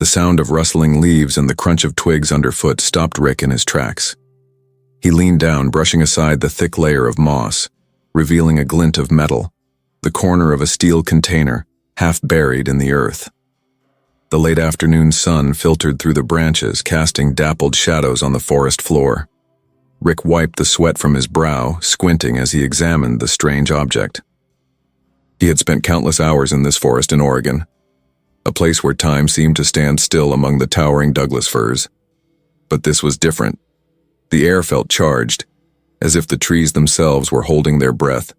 The sound of rustling leaves and the crunch of twigs underfoot stopped Rick in his tracks. He leaned down, brushing aside the thick layer of moss, revealing a glint of metal, the corner of a steel container, half buried in the earth. The late afternoon sun filtered through the branches, casting dappled shadows on the forest floor. Rick wiped the sweat from his brow, squinting as he examined the strange object. He had spent countless hours in this forest in Oregon, a place where time seemed to stand still among the towering Douglas firs. But this was different. The air felt charged, as if the trees themselves were holding their breath,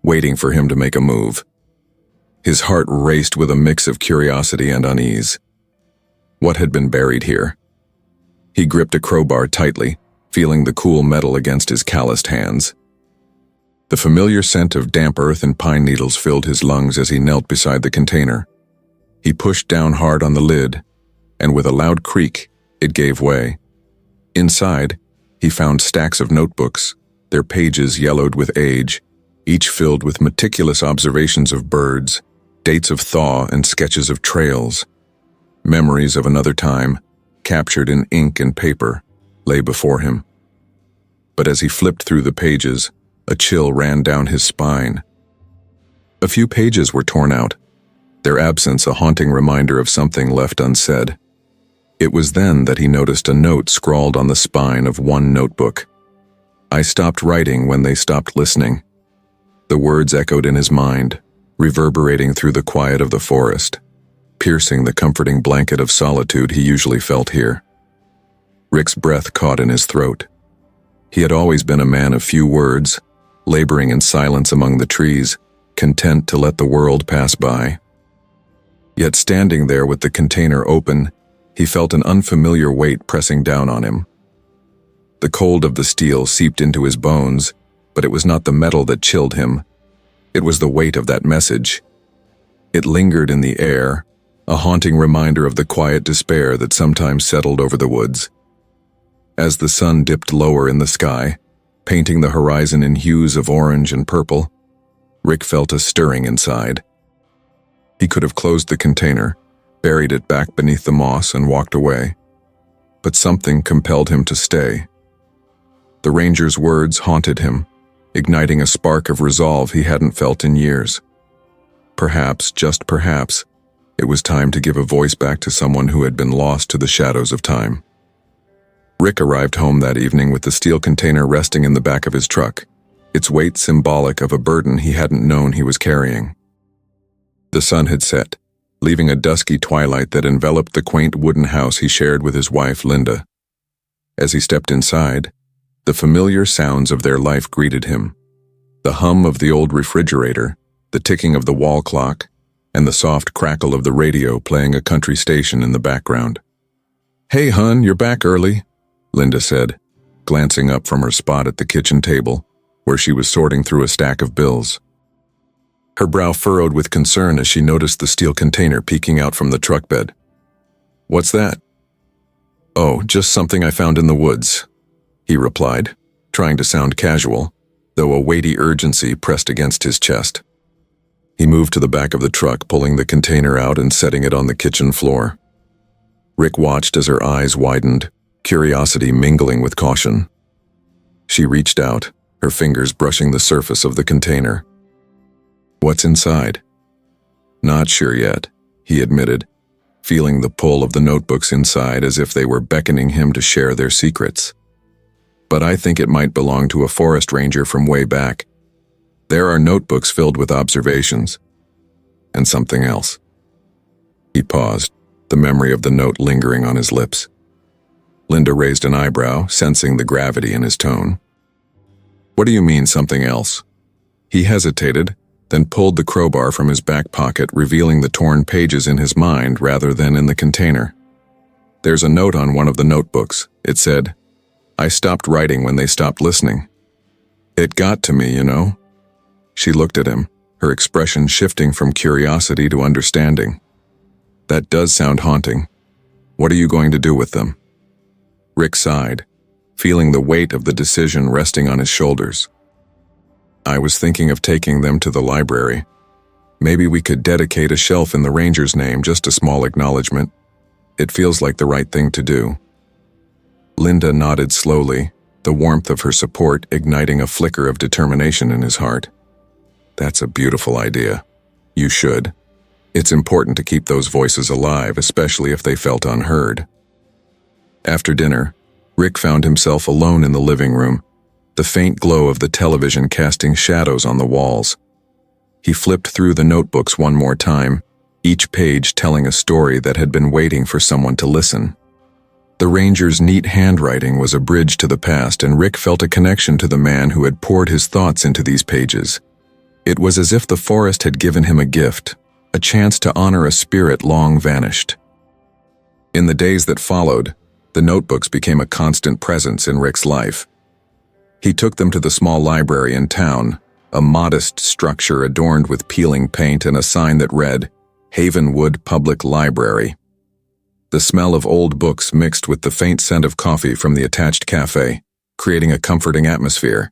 waiting for him to make a move. His heart raced with a mix of curiosity and unease. What had been buried here? He gripped a crowbar tightly, feeling the cool metal against his calloused hands. The familiar scent of damp earth and pine needles filled his lungs as he knelt beside the container. He pushed down hard on the lid, and with a loud creak, it gave way. Inside, he found stacks of notebooks, their pages yellowed with age, each filled with meticulous observations of birds, dates of thaw and sketches of trails. Memories of another time, captured in ink and paper, lay before him. But as he flipped through the pages, a chill ran down his spine. A few pages were torn out, their absence a haunting reminder of something left unsaid. It was then that he noticed a note scrawled on the spine of one notebook. "I stopped writing when they stopped listening." The words echoed in his mind, reverberating through the quiet of the forest, piercing the comforting blanket of solitude he usually felt here. Rick's breath caught in his throat. He had always been a man of few words, laboring in silence among the trees, content to let the world pass by. Yet standing there with the container open, he felt an unfamiliar weight pressing down on him. The cold of the steel seeped into his bones, but it was not the metal that chilled him. It was the weight of that message. It lingered in the air, a haunting reminder of the quiet despair that sometimes settled over the woods. As the sun dipped lower in the sky, painting the horizon in hues of orange and purple, Rick felt a stirring inside. He could have closed the container, buried it back beneath the moss, and walked away. But something compelled him to stay. The ranger's words haunted him, igniting a spark of resolve he hadn't felt in years. Perhaps, just perhaps, it was time to give a voice back to someone who had been lost to the shadows of time. Rick arrived home that evening with the steel container resting in the back of his truck, its weight symbolic of a burden he hadn't known he was carrying. The sun had set, leaving a dusky twilight that enveloped the quaint wooden house he shared with his wife, Linda. As he stepped inside, the familiar sounds of their life greeted him. The hum of the old refrigerator, the ticking of the wall clock, and the soft crackle of the radio playing a country station in the background. "Hey, hun, you're back early," Linda said, glancing up from her spot at the kitchen table, where she was sorting through a stack of bills. Her brow furrowed with concern as she noticed the steel container peeking out from the truck bed. "What's that?" "Oh, just something I found in the woods," he replied, trying to sound casual, though a weighty urgency pressed against his chest. He moved to the back of the truck, pulling the container out and setting it on the kitchen floor. Rick watched as her eyes widened, curiosity mingling with caution. She reached out, her fingers brushing the surface of the container. "What's inside?" "Not sure yet," he admitted, feeling the pull of the notebooks inside as if they were beckoning him to share their secrets. "But I think it might belong to a forest ranger from way back. There are notebooks filled with observations. And something else." He paused, the memory of the note lingering on his lips. Linda raised an eyebrow, sensing the gravity in his tone. "What do you mean, something else?" He hesitated, then pulled the crowbar from his back pocket, revealing the torn pages in his mind rather than in the container. "There's a note on one of the notebooks. It said, 'I stopped writing when they stopped listening.' It got to me, you know." She looked at him, her expression shifting from curiosity to understanding. "That does sound haunting. What are you going to do with them?" Rick sighed, feeling the weight of the decision resting on his shoulders. "I was thinking of taking them to the library. Maybe we could dedicate a shelf in the ranger's name, just a small acknowledgement." It feels like the right thing to do." Linda nodded slowly, the warmth of her support igniting a flicker of determination in his heart. "That's a beautiful idea. You should. It's important to keep those voices alive, especially if they felt unheard." After dinner, Rick found himself alone in the living room, the faint glow of the television casting shadows on the walls. He flipped through the notebooks one more time, each page telling a story that had been waiting for someone to listen. The ranger's neat handwriting was a bridge to the past, and Rick felt a connection to the man who had poured his thoughts into these pages. It was as if the forest had given him a gift, a chance to honor a spirit long vanished. In the days that followed, the notebooks became a constant presence in Rick's life. He took them to the small library in town, a modest structure adorned with peeling paint and a sign that read, "Havenwood Public Library." The smell of old books mixed with the faint scent of coffee from the attached cafe, creating a comforting atmosphere.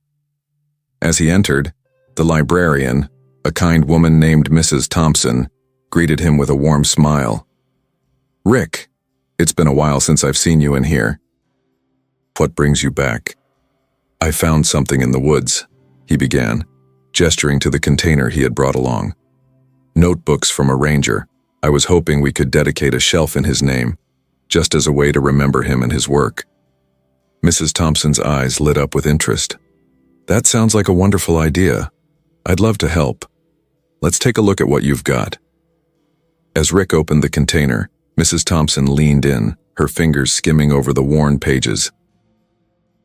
As he entered, the librarian, a kind woman named Mrs. Thompson, greeted him with a warm smile. "Rick, it's been a while since I've seen you in here. What brings you back?" "I found something in the woods," he began, gesturing to the container he had brought along. "Notebooks from a ranger. I was hoping we could dedicate a shelf in his name, just as a way to remember him and his work." Mrs. Thompson's eyes lit up with interest. "That sounds like a wonderful idea. I'd love to help. Let's take a look at what you've got." As Rick opened the container, Mrs. Thompson leaned in, her fingers skimming over the worn pages.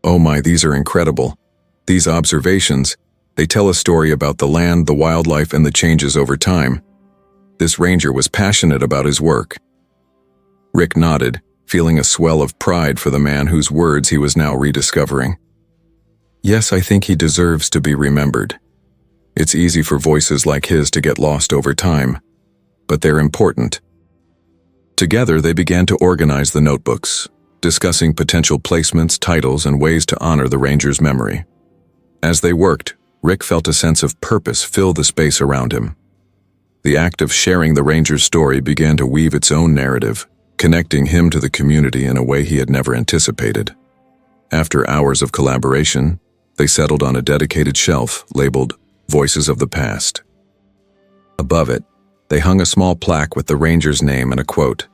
"Oh my, these are incredible. These observations, they tell a story about the land, the wildlife, and the changes over time. This ranger was passionate about his work." Rick nodded, feeling a swell of pride for the man whose words he was now rediscovering. "Yes, I think he deserves to be remembered. It's easy for voices like his to get lost over time, but they're important." Together, they began to organize the notebooks, discussing potential placements, titles, and ways to honor the ranger's memory. As they worked, Rick felt a sense of purpose fill the space around him. The act of sharing the ranger's story began to weave its own narrative, connecting him to the community in a way he had never anticipated. After hours of collaboration, they settled on a dedicated shelf labeled "Voices of the Past." Above it, they hung a small plaque with the ranger's name and a quote,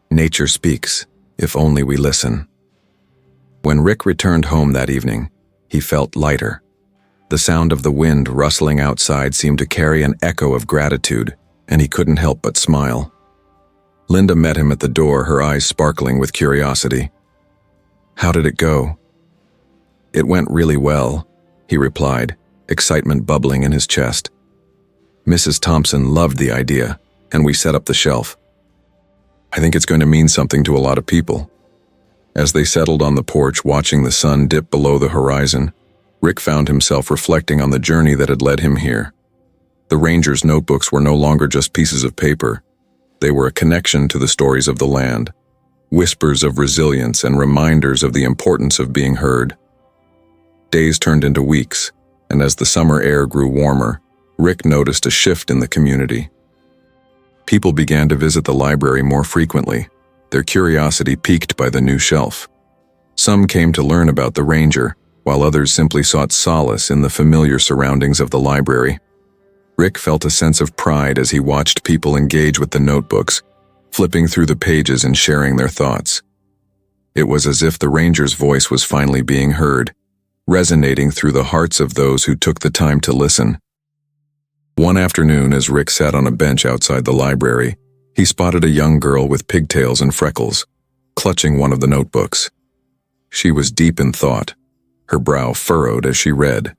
"Nature speaks, if only we listen." When Rick returned home that evening, he felt lighter. The sound of the wind rustling outside seemed to carry an echo of gratitude, and he couldn't help but smile. Linda met him at the door, her eyes sparkling with curiosity. "How did it go?" "It went really well," he replied, excitement bubbling in his chest. "Mrs. Thompson loved the idea, and we set up the shelf. I think it's going to mean something to a lot of people." As they settled on the porch watching the sun dip below the horizon, Rick found himself reflecting on the journey that had led him here. The ranger's notebooks were no longer just pieces of paper. They were a connection to the stories of the land, whispers of resilience and reminders of the importance of being heard. Days turned into weeks, and as the summer air grew warmer, Rick noticed a shift in the community. People began to visit the library more frequently, their curiosity piqued by the new shelf. Some came to learn about the ranger, while others simply sought solace in the familiar surroundings of the library. Rick felt a sense of pride as he watched people engage with the notebooks, flipping through the pages and sharing their thoughts. It was as if the ranger's voice was finally being heard, resonating through the hearts of those who took the time to listen. One afternoon, as Rick sat on a bench outside the library, he spotted a young girl with pigtails and freckles, clutching one of the notebooks. She was deep in thought, her brow furrowed as she read.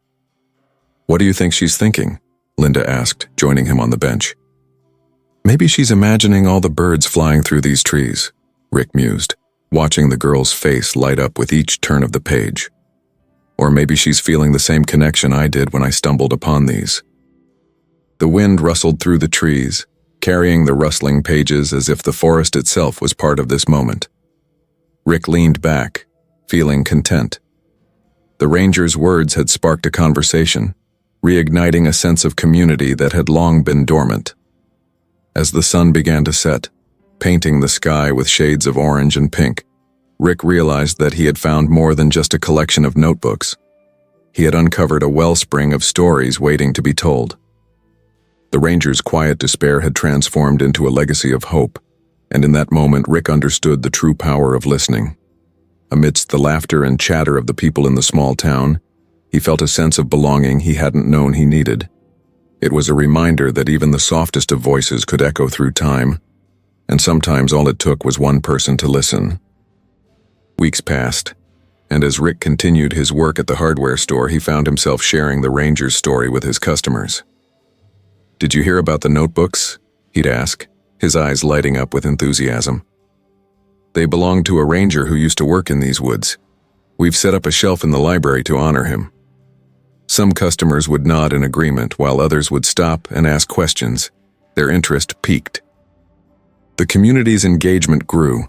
"What do you think she's thinking?" Linda asked, joining him on the bench. "Maybe she's imagining all the birds flying through these trees," Rick mused, watching the girl's face light up with each turn of the page. "Or maybe she's feeling the same connection I did when I stumbled upon these." The wind rustled through the trees, carrying the rustling pages as if the forest itself was part of this moment. Rick leaned back, feeling content. The ranger's words had sparked a conversation, reigniting a sense of community that had long been dormant. As the sun began to set, painting the sky with shades of orange and pink. Rick realized that he had found more than just a collection of notebooks. He had uncovered a wellspring of stories waiting to be told. The Ranger's quiet despair had transformed into a legacy of hope, and in that moment Rick understood the true power of listening. Amidst the laughter and chatter of the people in the small town, he felt a sense of belonging he hadn't known he needed. It was a reminder that even the softest of voices could echo through time, and sometimes all it took was one person to listen. Weeks passed, and as Rick continued his work at the hardware store, he found himself sharing the Ranger's story with his customers. "Did you hear about the notebooks?" he'd ask, his eyes lighting up with enthusiasm. "They belong to a ranger who used to work in these woods. We've set up a shelf in the library to honor him." Some customers would nod in agreement, while others would stop and ask questions. Their interest piqued. The community's engagement grew,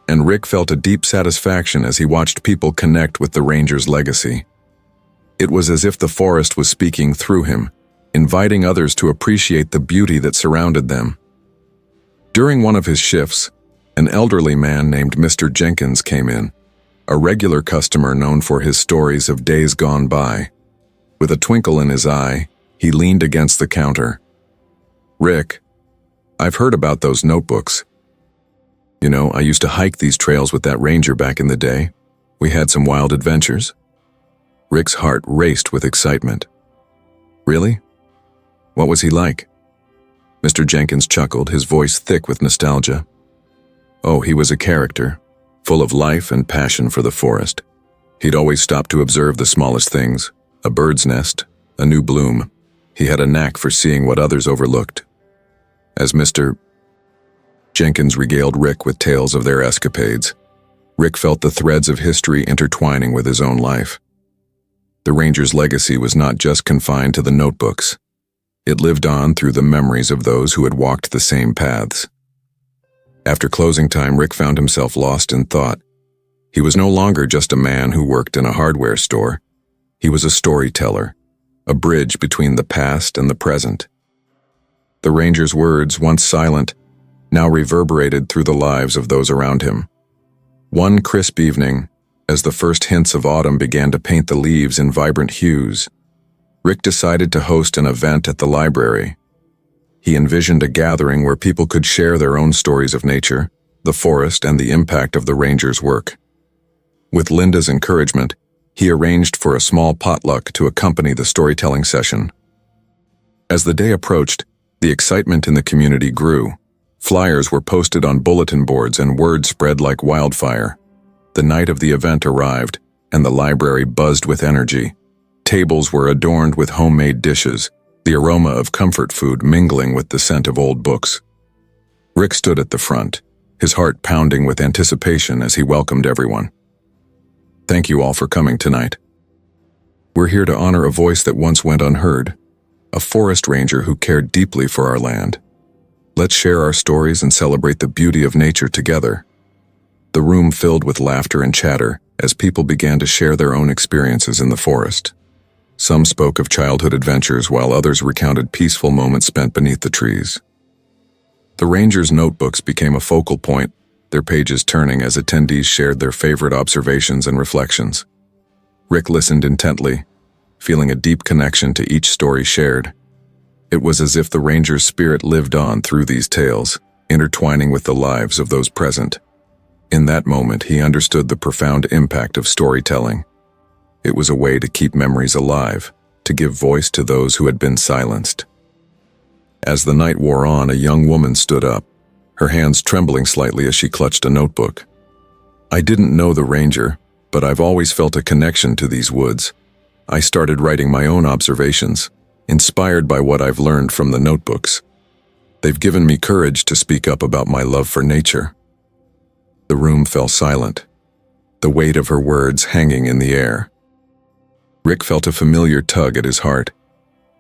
and Rick felt a deep satisfaction as he watched people connect with the ranger's legacy. It was as if the forest was speaking through him, inviting others to appreciate the beauty that surrounded them. During one of his shifts, an elderly man named Mr. Jenkins came in, a regular customer known for his stories of days gone by. With a twinkle in his eye, he leaned against the counter. "Rick, I've heard about those notebooks. You know, I used to hike these trails with that ranger back in the day. We had some wild adventures." Rick's heart raced with excitement. "Really? What was he like?" Mr. Jenkins chuckled, his voice thick with nostalgia. "Oh, he was a character, full of life and passion for the forest. He'd always stop to observe the smallest things, a bird's nest, a new bloom. He had a knack for seeing what others overlooked." As Mr. Jenkins regaled Rick with tales of their escapades, Rick felt the threads of history intertwining with his own life. The ranger's legacy was not just confined to the notebooks. It lived on through the memories of those who had walked the same paths. After closing time, Rick found himself lost in thought. He was no longer just a man who worked in a hardware store. He was a storyteller, a bridge between the past and the present. The ranger's words, once silent, now reverberated through the lives of those around him. One crisp evening, as the first hints of autumn began to paint the leaves in vibrant hues, Rick decided to host an event at the library. He envisioned a gathering where people could share their own stories of nature, the forest, and the impact of the ranger's work. With Linda's encouragement, he arranged for a small potluck to accompany the storytelling session. As the day approached, the excitement in the community grew. Flyers were posted on bulletin boards and word spread like wildfire. The night of the event arrived, and the library buzzed with energy. Tables were adorned with homemade dishes, the aroma of comfort food mingling with the scent of old books. Rick stood at the front, his heart pounding with anticipation as he welcomed everyone. "Thank you all for coming tonight. We're here to honor a voice that once went unheard, a forest ranger who cared deeply for our land. Let's share our stories and celebrate the beauty of nature together." The room filled with laughter and chatter as people began to share their own experiences in the forest. Some spoke of childhood adventures while others recounted peaceful moments spent beneath the trees. The ranger's notebooks became a focal point, their pages turning as attendees shared their favorite observations and reflections. Rick listened intently, feeling a deep connection to each story shared. It was as if the ranger's spirit lived on through these tales, intertwining with the lives of those present. In that moment, he understood the profound impact of storytelling. It was a way to keep memories alive, to give voice to those who had been silenced. As the night wore on, a young woman stood up, her hands trembling slightly as she clutched a notebook. "I didn't know the ranger, but I've always felt a connection to these woods. I started writing my own observations, inspired by what I've learned from the notebooks. They've given me courage to speak up about my love for nature." The room fell silent, the weight of her words hanging in the air. Rick felt a familiar tug at his heart,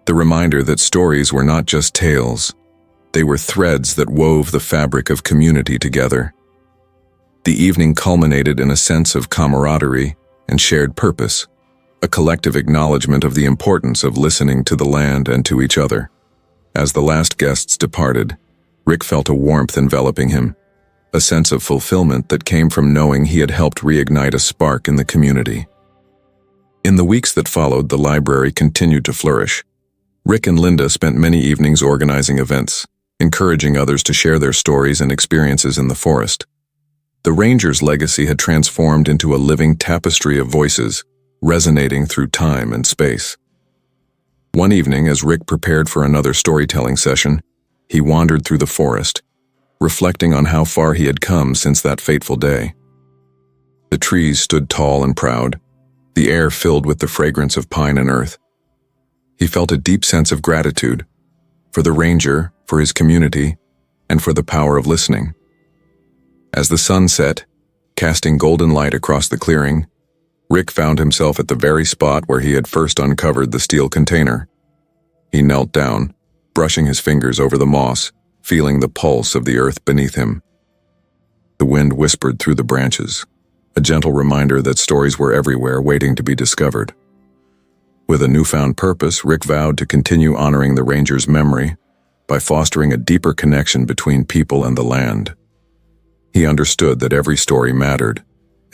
the reminder that stories were not just tales. They were threads that wove the fabric of community together. The evening culminated in a sense of camaraderie and shared purpose, a collective acknowledgement of the importance of listening to the land and to each other. As the last guests departed, Rick felt a warmth enveloping him, a sense of fulfillment that came from knowing he had helped reignite a spark in the community. In the weeks that followed, the library continued to flourish. Rick and Linda spent many evenings organizing events, encouraging others to share their stories and experiences in the forest. The Ranger's legacy had transformed into a living tapestry of voices, resonating through time and space. One evening, as Rick prepared for another storytelling session, he wandered through the forest, reflecting on how far he had come since that fateful day. The trees stood tall and proud, the air filled with the fragrance of pine and earth. He felt a deep sense of gratitude for the Ranger, for his community, and for the power of listening. As the sun set, casting golden light across the clearing, Rick found himself at the very spot where he had first uncovered the steel container. He knelt down, brushing his fingers over the moss, feeling the pulse of the earth beneath him. The wind whispered through the branches, a gentle reminder that stories were everywhere waiting to be discovered. With a newfound purpose, Rick vowed to continue honoring the Ranger's memory by fostering a deeper connection between people and the land. He understood that every story mattered,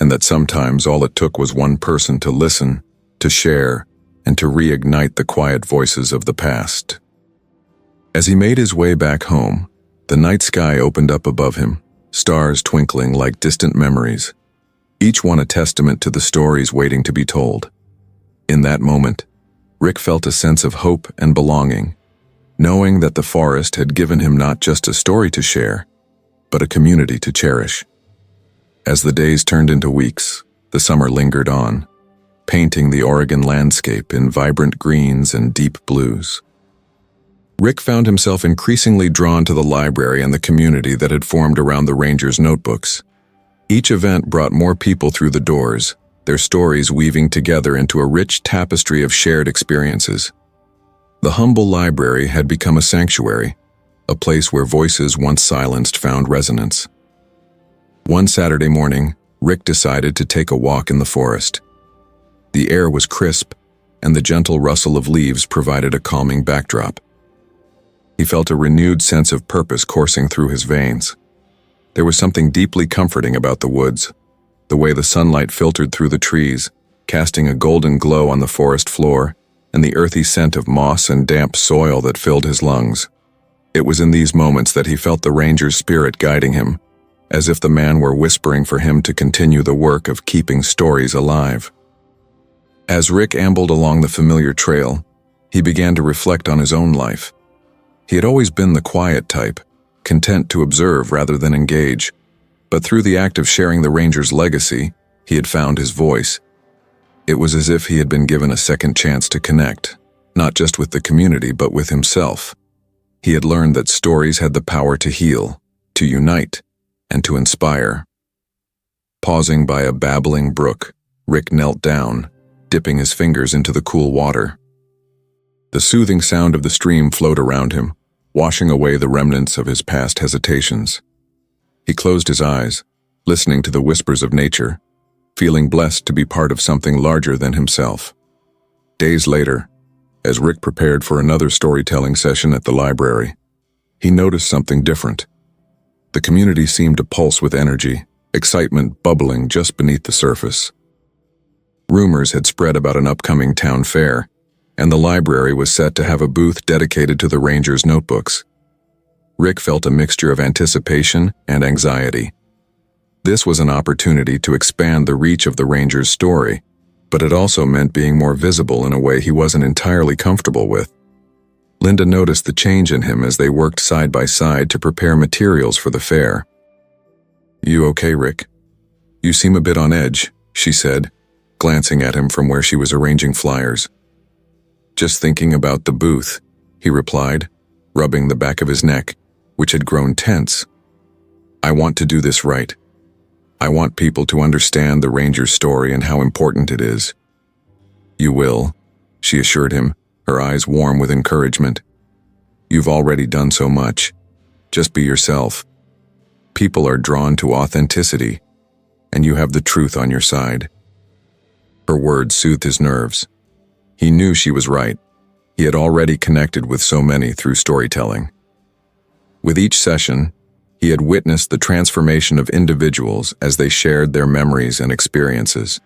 and that sometimes all it took was one person to listen, to share, and to reignite the quiet voices of the past. As he made his way back home, the night sky opened up above him, stars twinkling like distant memories, each one a testament to the stories waiting to be told. In that moment, Rick felt a sense of hope and belonging, knowing that the forest had given him not just a story to share, but a community to cherish. As the days turned into weeks, the summer lingered on, painting the Oregon landscape in vibrant greens and deep blues. Rick found himself increasingly drawn to the library and the community that had formed around the Ranger's notebooks. Each event brought more people through the doors, their stories weaving together into a rich tapestry of shared experiences. The humble library had become a sanctuary, a place where voices once silenced found resonance. One Saturday morning, Rick decided to take a walk in the forest. The air was crisp, and the gentle rustle of leaves provided a calming backdrop. He felt a renewed sense of purpose coursing through his veins. There was something deeply comforting about the woods, the way the sunlight filtered through the trees, casting a golden glow on the forest floor, and the earthy scent of moss and damp soil that filled his lungs. It was in these moments that he felt the Ranger's spirit guiding him, as if the man were whispering for him to continue the work of keeping stories alive. As Rick ambled along the familiar trail, he began to reflect on his own life. He had always been the quiet type, content to observe rather than engage, but through the act of sharing the Ranger's legacy, he had found his voice. It was as if he had been given a second chance to connect, not just with the community but with himself. He had learned that stories had the power to heal, to unite, and to inspire. Pausing by a babbling brook, Rick knelt down, dipping his fingers into the cool water. The soothing sound of the stream flowed around him, washing away the remnants of his past hesitations. He closed his eyes, listening to the whispers of nature, feeling blessed to be part of something larger than himself. Days later, as Rick prepared for another storytelling session at the library, he noticed something different. The community seemed to pulse with energy, excitement bubbling just beneath the surface. Rumors had spread about an upcoming town fair, and the library was set to have a booth dedicated to the Ranger's notebooks. Rick felt a mixture of anticipation and anxiety. This was an opportunity to expand the reach of the Ranger's story, but it also meant being more visible in a way he wasn't entirely comfortable with. Linda noticed the change in him as they worked side by side to prepare materials for the fair. "You okay, Rick? You seem a bit on edge," she said, glancing at him from where she was arranging flyers. "Just thinking about the booth," he replied, rubbing the back of his neck, which had grown tense. "I want to do this right. I want people to understand the Ranger's story and how important it is." "You will," she assured him, her eyes warm with encouragement. "You've already done so much. Just be yourself. People are drawn to authenticity, and you have the truth on your side." Her words soothed his nerves. He knew she was right. He had already connected with so many through storytelling. With each session, He had witnessed the transformation of individuals as they shared their memories and experiences.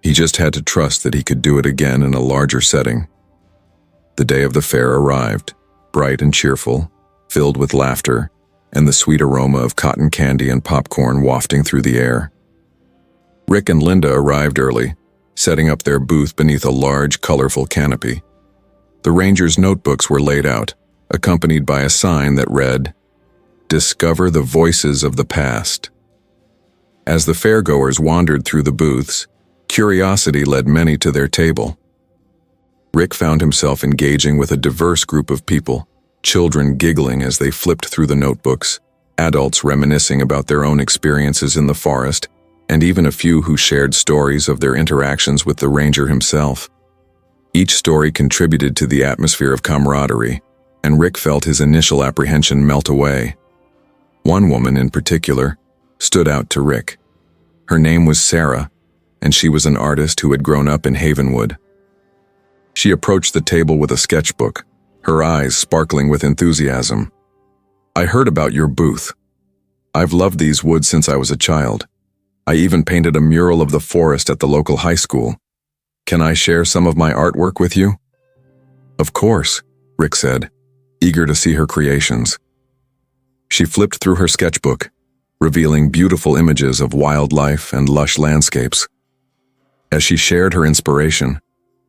He just had to trust that he could do it again in a larger setting. The day of the fair arrived, bright and cheerful, filled with laughter, and the sweet aroma of cotton candy and popcorn wafting through the air. Rick and Linda arrived early, setting up their booth beneath a large, colorful canopy. The Rangers' notebooks were laid out, accompanied by a sign that read, "Discover the voices of the past." As the fairgoers wandered through the booths, curiosity led many to their table. Rick found himself engaging with a diverse group of people, children giggling as they flipped through the notebooks, adults reminiscing about their own experiences in the forest, and even a few who shared stories of their interactions with the ranger himself. Each story contributed to the atmosphere of camaraderie, and Rick felt his initial apprehension melt away. One woman in particular stood out to Rick. Her name was Sarah, and she was an artist who had grown up in Havenwood. She approached the table with a sketchbook, her eyes sparkling with enthusiasm. "I heard about your booth. I've loved these woods since I was a child. I even painted a mural of the forest at the local high school. Can I share some of my artwork with you?" "Of course," Rick said, eager to see her creations. She flipped through her sketchbook, revealing beautiful images of wildlife and lush landscapes. As she shared her inspiration,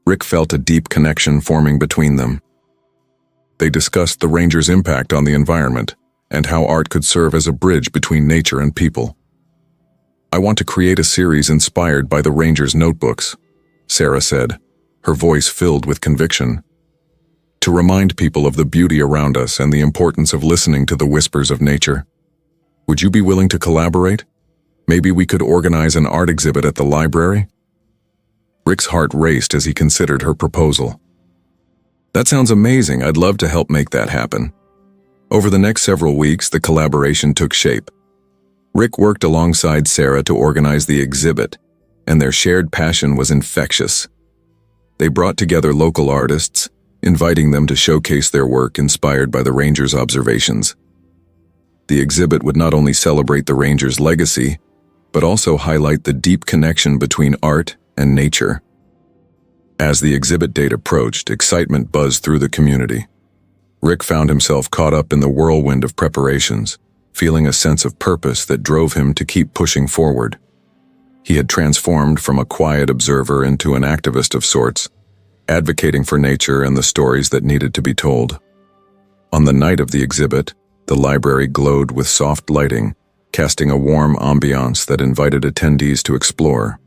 Rick felt a deep connection forming between them. They discussed the Rangers' impact on the environment and how art could serve as a bridge between nature and people. "I want to create a series inspired by the Rangers' notebooks," Sarah said, her voice filled with conviction. "To remind people of the beauty around us and the importance of listening to the whispers of nature. Would you be willing to collaborate? Maybe we could organize an art exhibit at the library?" Rick's heart raced as he considered her proposal. "That sounds amazing. I'd love to help make that happen." Over the next several weeks, the collaboration took shape. Rick worked alongside Sarah to organize the exhibit, and their shared passion was infectious. They brought together local artists, inviting them to showcase their work inspired by the Rangers' observations. The exhibit would not only celebrate the Rangers' legacy, but also highlight the deep connection between art and nature. As the exhibit date approached, excitement buzzed through the community. Rick found himself caught up in the whirlwind of preparations, feeling a sense of purpose that drove him to keep pushing forward. He had transformed from a quiet observer into an activist of sorts, advocating for nature and the stories that needed to be told. On the night of the exhibit, the library glowed with soft lighting, casting a warm ambiance that invited attendees to explore.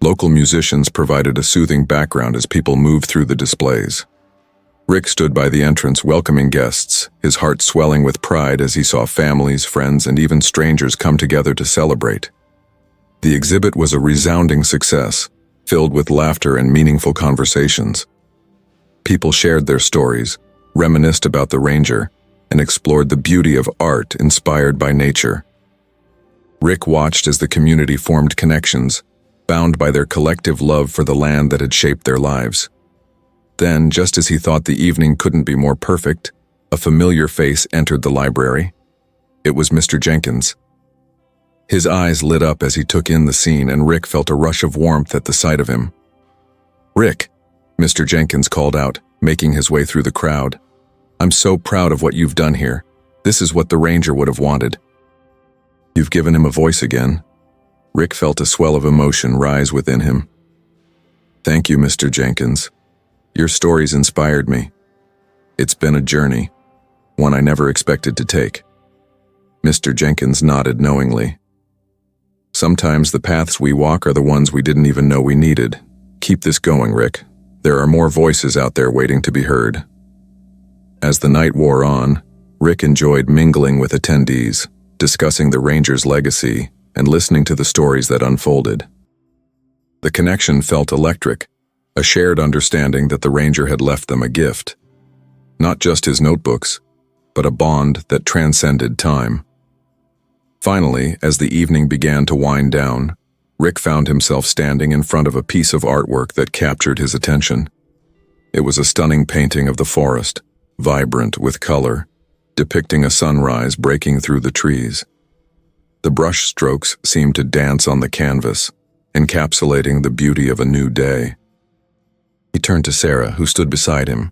Local musicians provided a soothing background as people moved through the displays. Rick stood by the entrance welcoming guests, his heart swelling with pride as he saw families, friends, and even strangers come together to celebrate. The exhibit was a resounding success, filled with laughter and meaningful conversations. People shared their stories, reminisced about the Ranger, and explored the beauty of art inspired by nature. Rick watched as the community formed connections, bound by their collective love for the land that had shaped their lives. Then, just as he thought the evening couldn't be more perfect, a familiar face entered the library. It was Mr. Jenkins. His eyes lit up as he took in the scene, and Rick felt a rush of warmth at the sight of him. "Rick," Mr. Jenkins called out, making his way through the crowd. "I'm so proud of what you've done here. This is what the Ranger would have wanted." "You've given him a voice again." Rick felt a swell of emotion rise within him. "Thank you, Mr. Jenkins. Your stories inspired me. It's been a journey, one I never expected to take." Mr. Jenkins nodded knowingly. "Sometimes the paths we walk are the ones we didn't even know we needed. Keep this going, Rick. There are more voices out there waiting to be heard." As the night wore on, Rick enjoyed mingling with attendees, discussing the Ranger's legacy, and listening to the stories that unfolded. The connection felt electric, a shared understanding that the Ranger had left them a gift. Not just his notebooks, but a bond that transcended time. Finally, as the evening began to wind down, Rick found himself standing in front of a piece of artwork that captured his attention. It was a stunning painting of the forest, vibrant with color, depicting a sunrise breaking through the trees. The brush strokes seemed to dance on the canvas, encapsulating the beauty of a new day. He turned to Sarah, who stood beside him.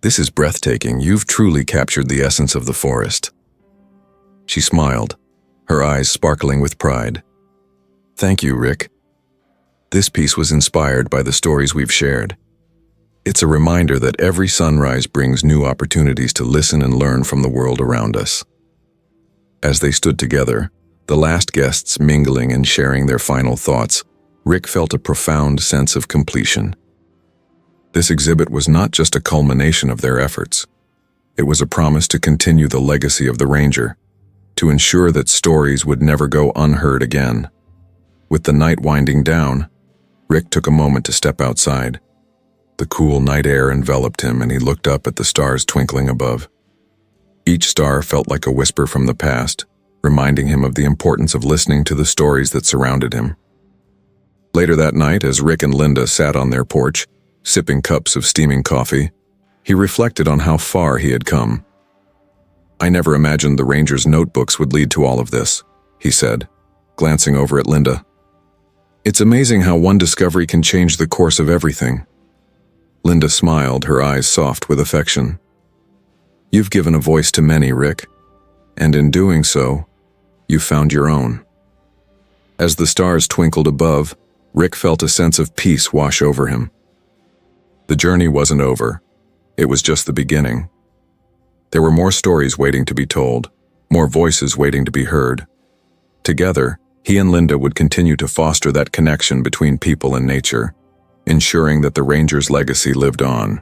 "This is breathtaking. You've truly captured the essence of the forest." She smiled, her eyes sparkling with pride. "Thank you, Rick. This piece was inspired by the stories we've shared. It's a reminder that every sunrise brings new opportunities to listen and learn from the world around us." As they stood together, the last guests mingling and sharing their final thoughts, Rick felt a profound sense of completion. This exhibit was not just a culmination of their efforts. It was a promise to continue the legacy of the Ranger, to ensure that stories would never go unheard again. With the night winding down, Rick took a moment to step outside. The cool night air enveloped him, and he looked up at the stars twinkling above. Each star felt like a whisper from the past, reminding him of the importance of listening to the stories that surrounded him. Later that night, as Rick and Linda sat on their porch, sipping cups of steaming coffee, he reflected on how far he had come. "I never imagined the Ranger's notebooks would lead to all of this," he said, glancing over at Linda. "It's amazing how one discovery can change the course of everything." Linda smiled, her eyes soft with affection. "You've given a voice to many, Rick, and in doing so, you found your own." As the stars twinkled above, Rick felt a sense of peace wash over him. The journey wasn't over. It was just the beginning. There were more stories waiting to be told, more voices waiting to be heard. Together, he and Linda would continue to foster that connection between people and nature, ensuring that the Ranger's legacy lived on.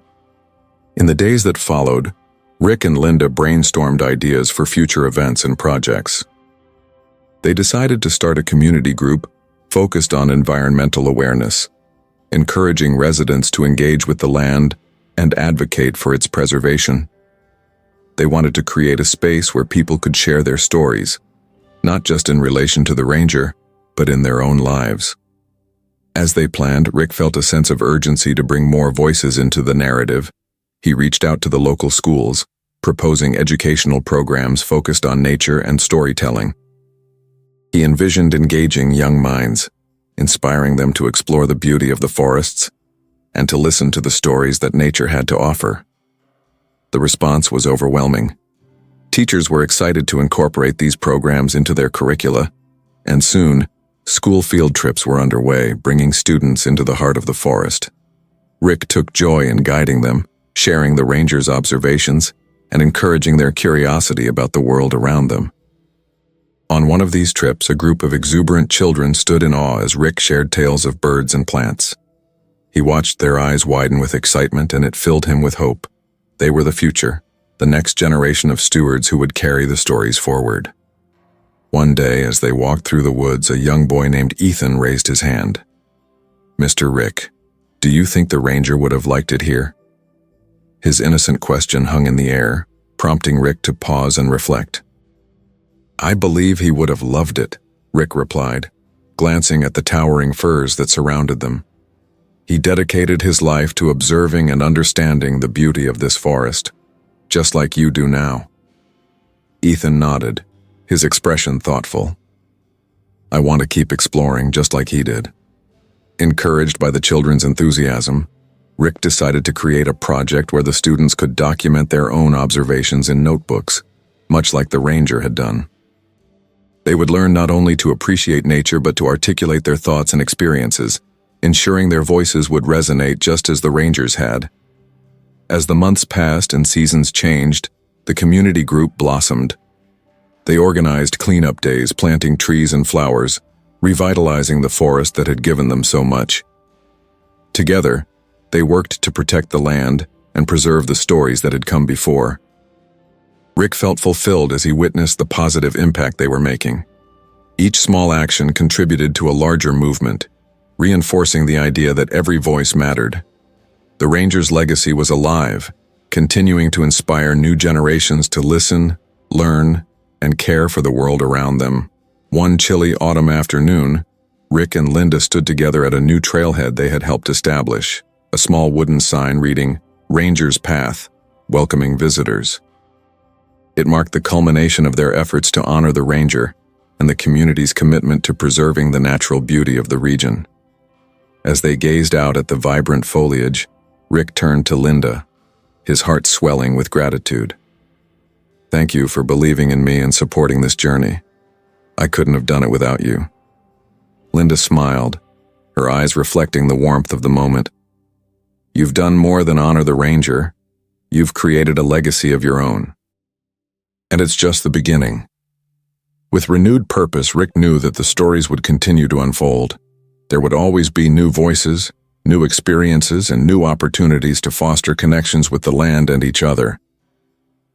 In the days that followed, Rick and Linda brainstormed ideas for future events and projects. They decided to start a community group focused on environmental awareness, encouraging residents to engage with the land and advocate for its preservation. They wanted to create a space where people could share their stories, not just in relation to the Ranger, but in their own lives. As they planned, Rick felt a sense of urgency to bring more voices into the narrative. He reached out to the local schools, proposing educational programs focused on nature and storytelling. He envisioned engaging young minds, inspiring them to explore the beauty of the forests and to listen to the stories that nature had to offer. The response was overwhelming. Teachers were excited to incorporate these programs into their curricula, and soon, school field trips were underway, bringing students into the heart of the forest. Rick took joy in guiding them, sharing the Ranger's observations, and encouraging their curiosity about the world around them. On one of these trips, a group of exuberant children stood in awe as Rick shared tales of birds and plants. He watched their eyes widen with excitement, and it filled him with hope. They were the future, the next generation of stewards who would carry the stories forward. One day, as they walked through the woods, a young boy named Ethan raised his hand. "Mr. Rick, do you think the Ranger would have liked it here?" His innocent question hung in the air, prompting Rick to pause and reflect. "I believe he would have loved it," Rick replied, glancing at the towering firs that surrounded them. He dedicated his life to observing and understanding the beauty of this forest, just like you do now. Ethan nodded, his expression thoughtful. "I want to keep exploring just like he did." Encouraged by the children's enthusiasm, Rick decided to create a project where the students could document their own observations in notebooks, much like the Ranger had done. They would learn not only to appreciate nature but to articulate their thoughts and experiences, ensuring their voices would resonate just as the Rangers had. As the months passed and seasons changed, the community group blossomed. They organized cleanup days, planting trees and flowers, revitalizing the forest that had given them so much. Together, they worked to protect the land and preserve the stories that had come before. Rick felt fulfilled as he witnessed the positive impact they were making. Each small action contributed to a larger movement, reinforcing the idea that every voice mattered. The Ranger's legacy was alive, continuing to inspire new generations to listen, learn, and care for the world around them. One chilly autumn afternoon, Rick and Linda stood together at a new trailhead they had helped establish, a small wooden sign reading, "Ranger's Path, welcoming visitors." It marked the culmination of their efforts to honor the ranger and the community's commitment to preserving the natural beauty of the region. As they gazed out at the vibrant foliage, Rick turned to Linda, his heart swelling with gratitude. "Thank you for believing in me and supporting this journey. I couldn't have done it without you." Linda smiled, her eyes reflecting the warmth of the moment. "You've done more than honor the ranger. You've created a legacy of your own. And it's just the beginning." With renewed purpose, Rick knew that the stories would continue to unfold. There would always be new voices, new experiences, and new opportunities to foster connections with the land and each other.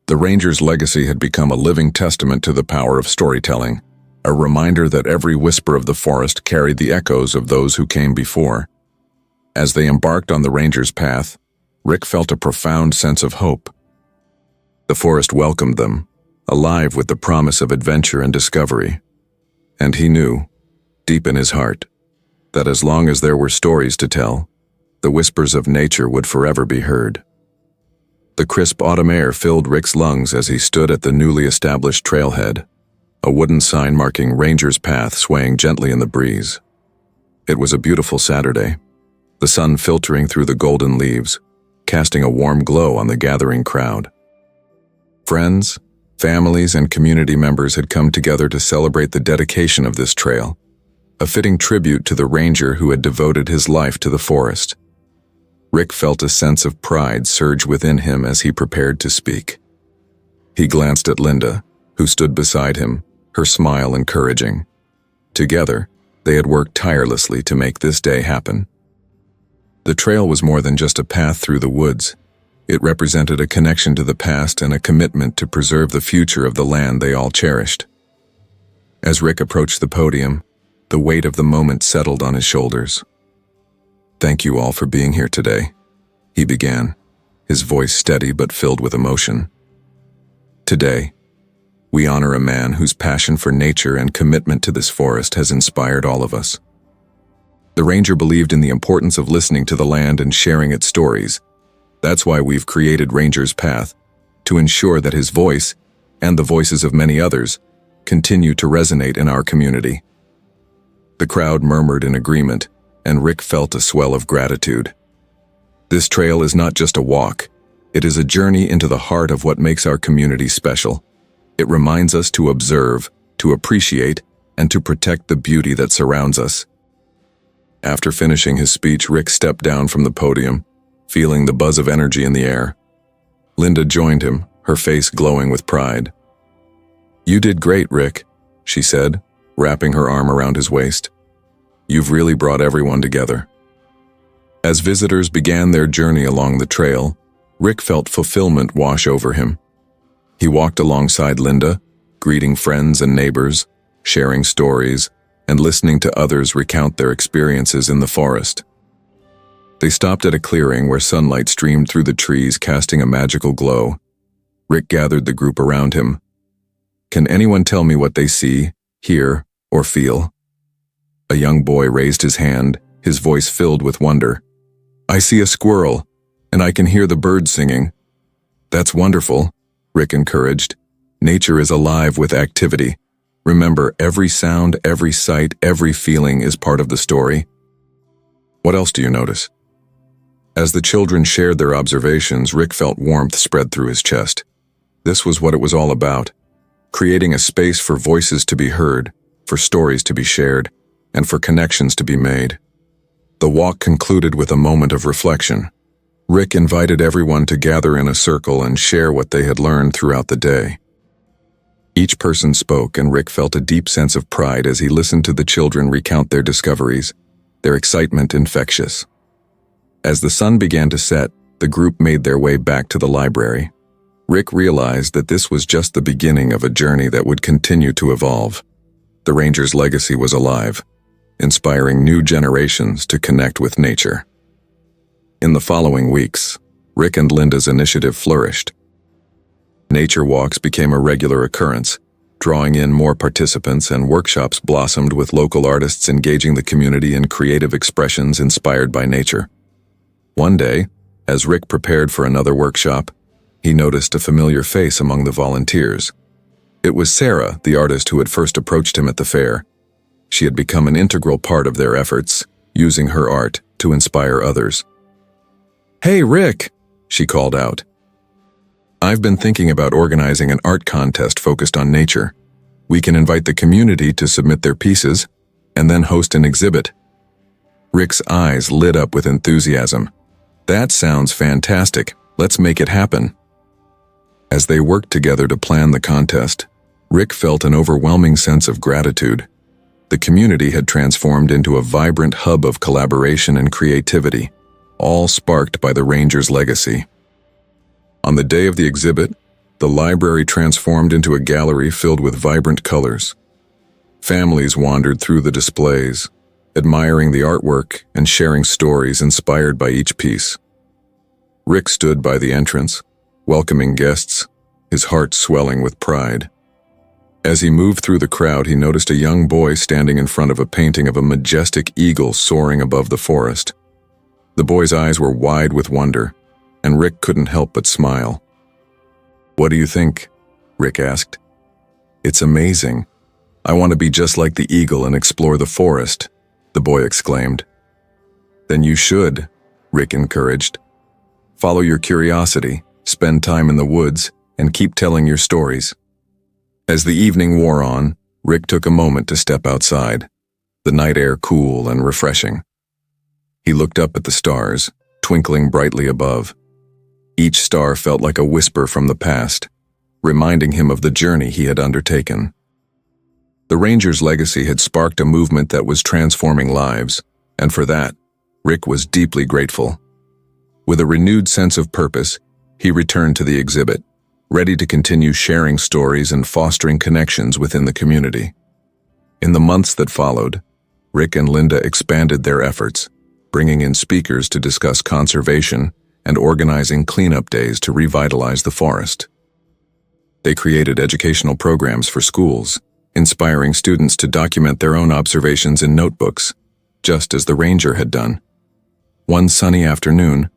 The ranger's legacy had become a living testament to the power of storytelling, a reminder that every whisper of the forest carried the echoes of those who came before. As they embarked on the ranger's path, Rick felt a profound sense of hope. The forest welcomed them, alive with the promise of adventure and discovery. And he knew, deep in his heart, that as long as there were stories to tell, the whispers of nature would forever be heard. The crisp autumn air filled Rick's lungs as he stood at the newly established trailhead, a wooden sign marking Ranger's Path swaying gently in the breeze. It was a beautiful Saturday, the sun filtering through the golden leaves, casting a warm glow on the gathering crowd. Friends, families, and community members had come together to celebrate the dedication of this trail, a fitting tribute to the ranger who had devoted his life to the forest. Rick felt a sense of pride surge within him as he prepared to speak. He glanced at Linda, who stood beside him, her smile encouraging. Together, they had worked tirelessly to make this day happen. The trail was more than just a path through the woods. It represented a connection to the past and a commitment to preserve the future of the land they all cherished. As Rick approached the podium, the weight of the moment settled on his shoulders. "Thank you all for being here today," he began, his voice steady but filled with emotion. "Today, we honor a man whose passion for nature and commitment to this forest has inspired all of us. The ranger believed in the importance of listening to the land and sharing its stories. That's why we've created Ranger's Path, to ensure that his voice, and the voices of many others, continue to resonate in our community." The crowd murmured in agreement, and Rick felt a swell of gratitude. This trail is not just a walk, it is a journey into the heart of what makes our community special. It reminds us to observe, to appreciate, and to protect the beauty that surrounds us. After finishing his speech, Rick stepped down from the podium, feeling the buzz of energy in the air. Linda joined him, her face glowing with pride. "You did great, Rick," she said, wrapping her arm around his waist. "You've really brought everyone together." As visitors began their journey along the trail, Rick felt fulfillment wash over him. He walked alongside Linda, greeting friends and neighbors, sharing stories, and listening to others recount their experiences in the forest. They stopped at a clearing where sunlight streamed through the trees, casting a magical glow. Rick gathered the group around him. "Can anyone tell me what they see, hear, or feel?" A young boy raised his hand, his voice filled with wonder. "I see a squirrel, and I can hear the birds singing." "That's wonderful," Rick encouraged. "Nature is alive with activity. Remember, every sound, every sight, every feeling is part of the story." "What else do you notice?" As the children shared their observations, Rick felt warmth spread through his chest. This was what it was all about, creating a space for voices to be heard, for stories to be shared, and for connections to be made. The walk concluded with a moment of reflection. Rick invited everyone to gather in a circle and share what they had learned throughout the day. Each person spoke, and Rick felt a deep sense of pride as he listened to the children recount their discoveries, their excitement infectious. As the sun began to set, the group made their way back to the library. Rick realized that this was just the beginning of a journey that would continue to evolve. The ranger's legacy was alive, inspiring new generations to connect with nature. In the following weeks, Rick and Linda's initiative flourished. Nature walks became a regular occurrence, drawing in more participants, and workshops blossomed with local artists engaging the community in creative expressions inspired by nature. One day, as Rick prepared for another workshop, He noticed a familiar face among the volunteers. It was Sarah, the artist who had first approached him at the fair. She had become an integral part of their efforts, using her art to inspire others. "Hey, Rick," she called out. "I've been thinking about organizing an art contest focused on nature. We can invite the community to submit their pieces, and then host an exhibit." Rick's eyes lit up with enthusiasm. "That sounds fantastic. Let's make it happen." As they worked together to plan the contest, Rick felt an overwhelming sense of gratitude. The community had transformed into a vibrant hub of collaboration and creativity, all sparked by the Rangers' legacy. On the day of the exhibit, the library transformed into a gallery filled with vibrant colors. Families wandered through the displays, admiring the artwork and sharing stories inspired by each piece. Rick stood by the entrance, welcoming guests, his heart swelling with pride. As he moved through the crowd, he noticed a young boy standing in front of a painting of a majestic eagle soaring above the forest. The boy's eyes were wide with wonder, and Rick couldn't help but smile. "What do you think?" Rick asked. "It's amazing. I want to be just like the eagle and explore the forest," the boy exclaimed. "Then you should," Rick encouraged. "Follow your curiosity, spend time in the woods, and keep telling your stories." As the evening wore on, Rick took a moment to step outside, the night air cool and refreshing. He looked up at the stars, twinkling brightly above. Each star felt like a whisper from the past, reminding him of the journey he had undertaken. The Rangers' legacy had sparked a movement that was transforming lives, and for that, Rick was deeply grateful. With a renewed sense of purpose, he returned to the exhibit, ready to continue sharing stories and fostering connections within the community. In the months that followed, Rick and Linda expanded their efforts, bringing in speakers to discuss conservation and organizing cleanup days to revitalize the forest. They created educational programs for schools, inspiring students to document their own observations in notebooks, just as the ranger had done. One sunny afternoon,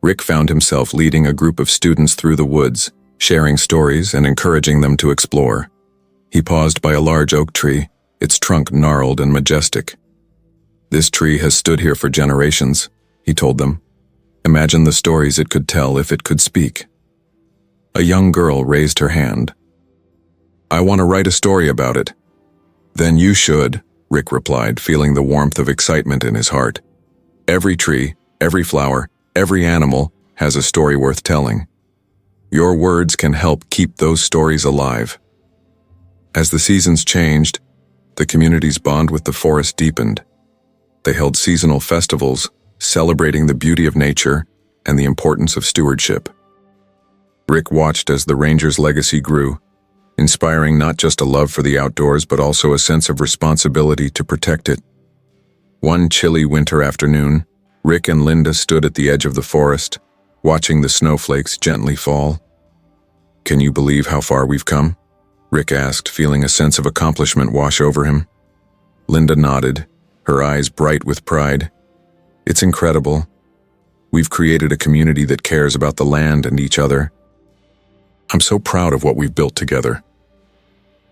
Rick found himself leading a group of students through the woods, sharing stories and encouraging them to explore. He paused by a large oak tree, its trunk gnarled and majestic. "This tree has stood here for generations," he told them. "Imagine the stories it could tell if it could speak." A young girl raised her hand. "I want to write a story about it." "Then you should," Rick replied, feeling the warmth of excitement in his heart. "Every tree, every flower, every animal has a story worth telling. Your words can help keep those stories alive." As the seasons changed, the community's bond with the forest deepened. They held seasonal festivals, celebrating the beauty of nature and the importance of stewardship. Rick watched as the Rangers' legacy grew, inspiring not just a love for the outdoors but also a sense of responsibility to protect it. One chilly winter afternoon, Rick and Linda stood at the edge of the forest, watching the snowflakes gently fall. "Can you believe how far we've come?" Rick asked, feeling a sense of accomplishment wash over him. Linda nodded, her eyes bright with pride. "It's incredible. We've created a community that cares about the land and each other. I'm so proud of what we've built together."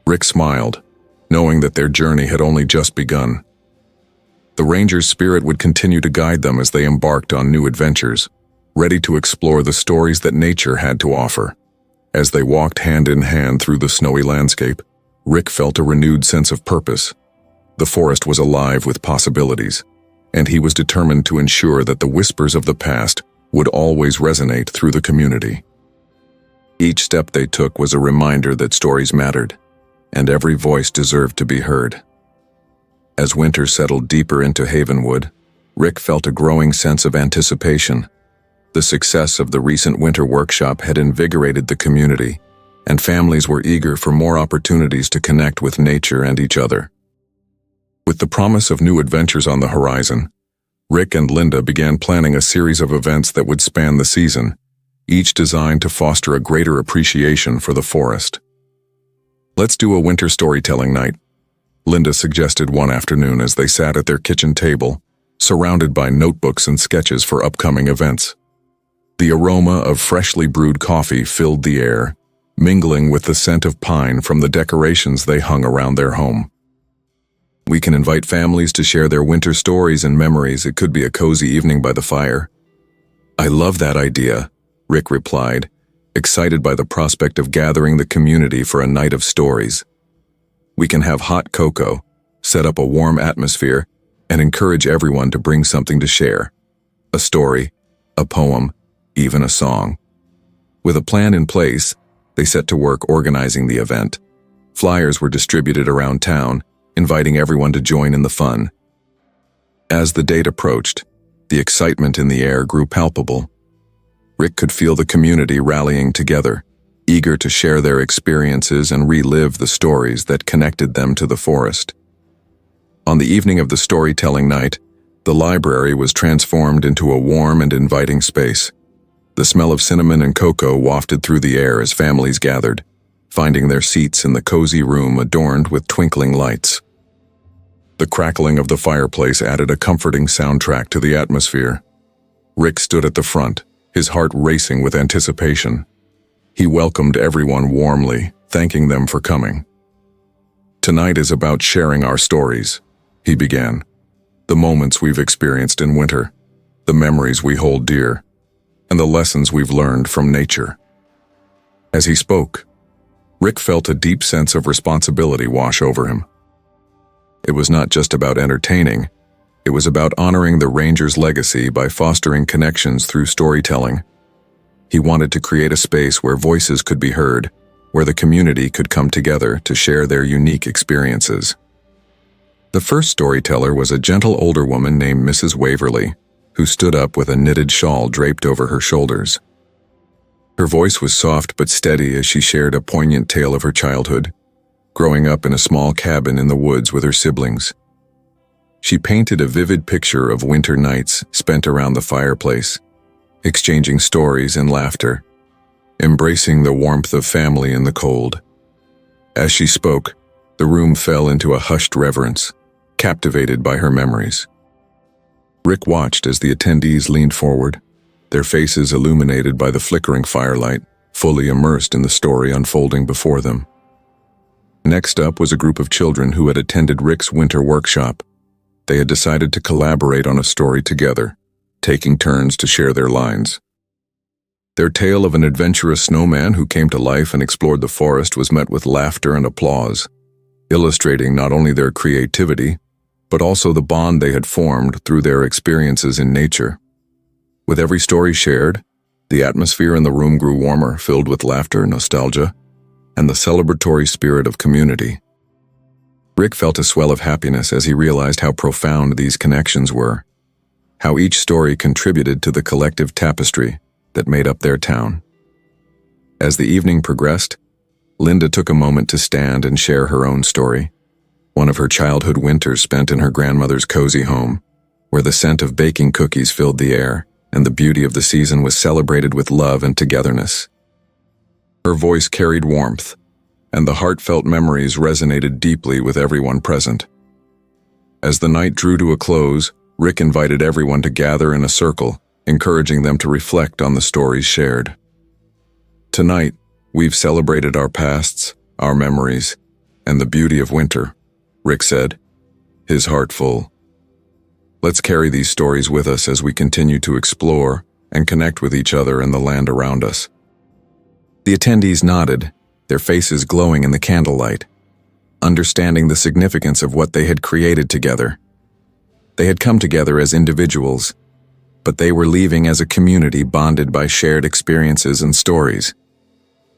Rick smiled, knowing that their journey had only just begun. The Rangers' spirit would continue to guide them as they embarked on new adventures, ready to explore the stories that nature had to offer. As they walked hand in hand through the snowy landscape, Rick felt a renewed sense of purpose. The forest was alive with possibilities, and he was determined to ensure that the whispers of the past would always resonate through the community. Each step they took was a reminder that stories mattered, and every voice deserved to be heard. As winter settled deeper into Havenwood, Rick felt a growing sense of anticipation. The success of the recent winter workshop had invigorated the community, and families were eager for more opportunities to connect with nature and each other. With the promise of new adventures on the horizon, Rick and Linda began planning a series of events that would span the season, each designed to foster a greater appreciation for the forest. "Let's do a winter storytelling night," Linda suggested one afternoon as they sat at their kitchen table, surrounded by notebooks and sketches for upcoming events. The aroma of freshly brewed coffee filled the air, mingling with the scent of pine from the decorations they hung around their home. We can invite families to share their winter stories and memories. It could be a cozy evening by the fire. I love that idea, Rick replied, excited by the prospect of gathering the community for a night of stories. We can have hot cocoa, set up a warm atmosphere, and encourage everyone to bring something to share. A story, a poem, even a song. With a plan in place, they set to work organizing the event. Flyers were distributed around town, inviting everyone to join in the fun. As the date approached, the excitement in the air grew palpable. Rick could feel the community rallying together, eager to share their experiences and relive the stories that connected them to the forest. On the evening of the storytelling night, the library was transformed into a warm and inviting space. The smell of cinnamon and cocoa wafted through the air as families gathered, finding their seats in the cozy room adorned with twinkling lights. The crackling of the fireplace added a comforting soundtrack to the atmosphere. Rick stood at the front, his heart racing with anticipation. He welcomed everyone warmly, thanking them for coming. "Tonight is about sharing our stories," he began. "The moments we've experienced in winter, the memories we hold dear, and the lessons we've learned from nature." As he spoke, Rick felt a deep sense of responsibility wash over him. It was not just about entertaining, it was about honoring the Rangers' legacy by fostering connections through storytelling. He wanted to create a space where voices could be heard, where the community could come together to share their unique experiences. The first storyteller was a gentle older woman named Mrs. Waverly, who stood up with a knitted shawl draped over her shoulders. Her voice was soft but steady as she shared a poignant tale of her childhood, growing up in a small cabin in the woods with her siblings. She painted a vivid picture of winter nights spent around the fireplace, exchanging stories and laughter, embracing the warmth of family in the cold. As she spoke, the room fell into a hushed reverence, captivated by her memories. Rick watched as the attendees leaned forward, their faces illuminated by the flickering firelight, fully immersed in the story unfolding before them. Next up was a group of children who had attended Rick's winter workshop. They had decided to collaborate on a story together, taking turns to share their lines. Their tale of an adventurous snowman who came to life and explored the forest was met with laughter and applause, illustrating not only their creativity, but also the bond they had formed through their experiences in nature. With every story shared, the atmosphere in the room grew warmer, filled with laughter, nostalgia, and the celebratory spirit of community. Rick felt a swell of happiness as he realized how profound these connections were, how each story contributed to the collective tapestry that made up their town. As the evening progressed, Linda took a moment to stand and share her own story, one of her childhood winters spent in her grandmother's cozy home, where the scent of baking cookies filled the air and the beauty of the season was celebrated with love and togetherness. Her voice carried warmth, and the heartfelt memories resonated deeply with everyone present. As the night drew to a close, Rick invited everyone to gather in a circle, encouraging them to reflect on the stories shared. "Tonight, we've celebrated our pasts, our memories, and the beauty of winter," Rick said, his heart full. "Let's carry these stories with us as we continue to explore and connect with each other and the land around us." The attendees nodded, their faces glowing in the candlelight, understanding the significance of what they had created together. They had come together as individuals, but they were leaving as a community bonded by shared experiences and stories.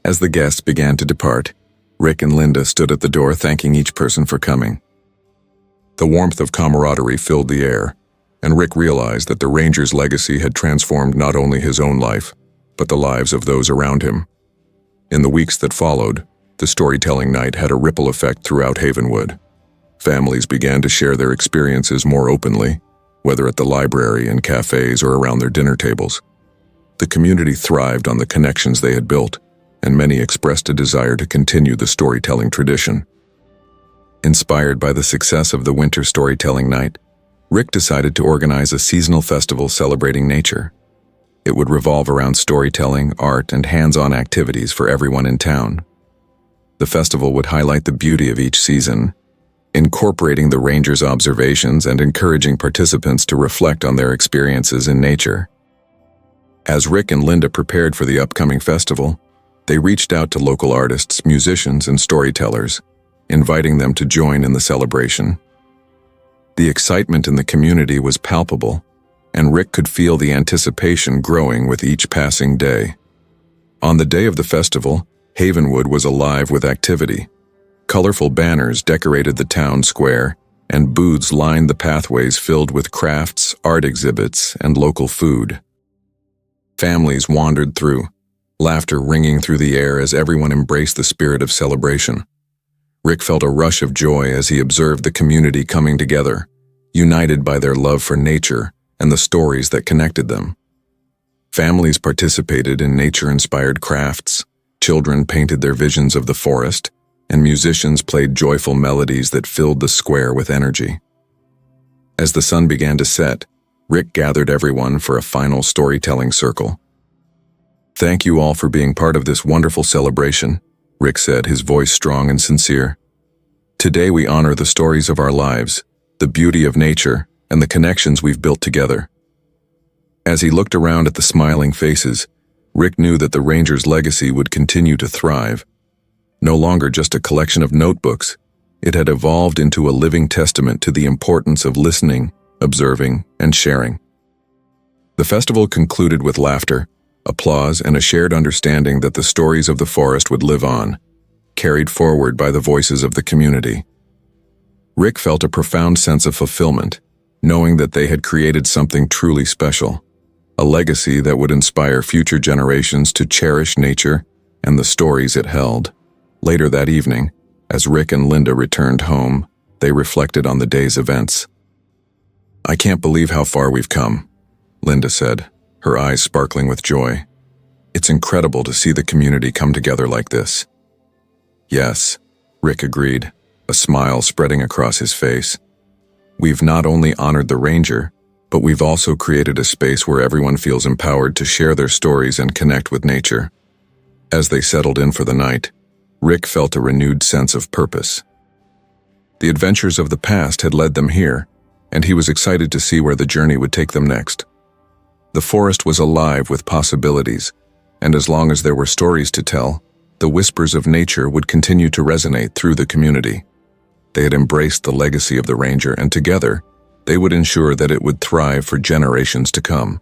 As the guests began to depart, Rick and Linda stood at the door thanking each person for coming. The warmth of camaraderie filled the air, and Rick realized that the Ranger's legacy had transformed not only his own life, but the lives of those around him. In the weeks that followed, the storytelling night had a ripple effect throughout Havenwood. Families began to share their experiences more openly, whether at the library, in cafes, or around their dinner tables. The community thrived on the connections they had built, and many expressed a desire to continue the storytelling tradition. Inspired by the success of the winter storytelling night, Rick decided to organize a seasonal festival celebrating nature. It would revolve around storytelling, art, and hands-on activities for everyone in town. The festival would highlight the beauty of each season, incorporating the rangers' observations and encouraging participants to reflect on their experiences in nature. As Rick and Linda prepared for the upcoming festival, they reached out to local artists, musicians, and storytellers, inviting them to join in the celebration. The excitement in the community was palpable, and Rick could feel the anticipation growing with each passing day. On the day of the festival, Havenwood was alive with activity. Colorful banners decorated the town square, and booths lined the pathways filled with crafts, art exhibits, and local food. Families wandered through, laughter ringing through the air as everyone embraced the spirit of celebration. Rick felt a rush of joy as he observed the community coming together, united by their love for nature and the stories that connected them. Families participated in nature-inspired crafts, children painted their visions of the forest, and musicians played joyful melodies that filled the square with energy. As the sun began to set, Rick gathered everyone for a final storytelling circle. "Thank you all for being part of this wonderful celebration," Rick said, his voice strong and sincere. "Today we honor the stories of our lives, the beauty of nature, and the connections we've built together." As he looked around at the smiling faces, Rick knew that the Rangers' legacy would continue to thrive. No longer just a collection of notebooks, it had evolved into a living testament to the importance of listening, observing, and sharing. The festival concluded with laughter, applause, and a shared understanding that the stories of the forest would live on, carried forward by the voices of the community. Rick felt a profound sense of fulfillment, knowing that they had created something truly special, a legacy that would inspire future generations to cherish nature and the stories it held. Later that evening, as Rick and Linda returned home, they reflected on the day's events. "I can't believe how far we've come," Linda said, her eyes sparkling with joy. "It's incredible to see the community come together like this." "Yes," Rick agreed, a smile spreading across his face. "We've not only honored the ranger, but we've also created a space where everyone feels empowered to share their stories and connect with nature." As they settled in for the night, Rick felt a renewed sense of purpose. The adventures of the past had led them here, and he was excited to see where the journey would take them next. The forest was alive with possibilities, and as long as there were stories to tell, the whispers of nature would continue to resonate through the community. They had embraced the legacy of the ranger, and together, they would ensure that it would thrive for generations to come.